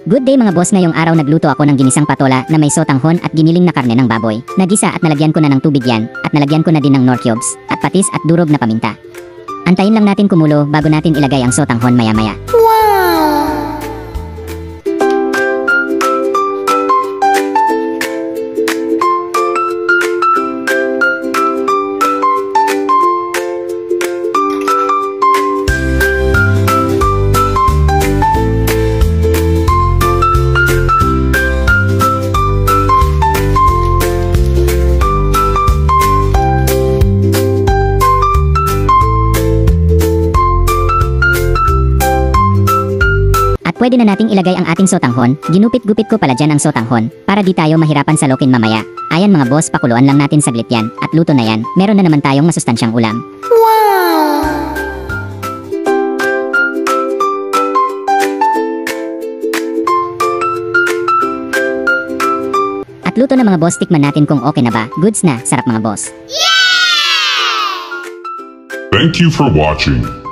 Good day mga boss, ngayong araw nagluto ako ng ginisang patola na may sotanghon at giniling na karne ng baboy. Nagisa at nalagyan ko na ng tubig yan at nalagyan ko na din ng nor cubes at patis at durog na paminta. Antayin lang natin kumulo bago natin ilagay ang sotanghon maya-maya. Pwede na nating ilagay ang ating sotanghon. Ginupit-gupit ko pala dyan ang sotanghon para di tayo mahirapan sa lokin mamaya. Ayan mga boss, pakuluan lang natin saglit yan at luto na yan. Meron na naman tayong masustansyang ulam. Wow! At luto na mga boss, tikman natin kung okay na ba. Goods na, sarap mga boss. Thank you for watching.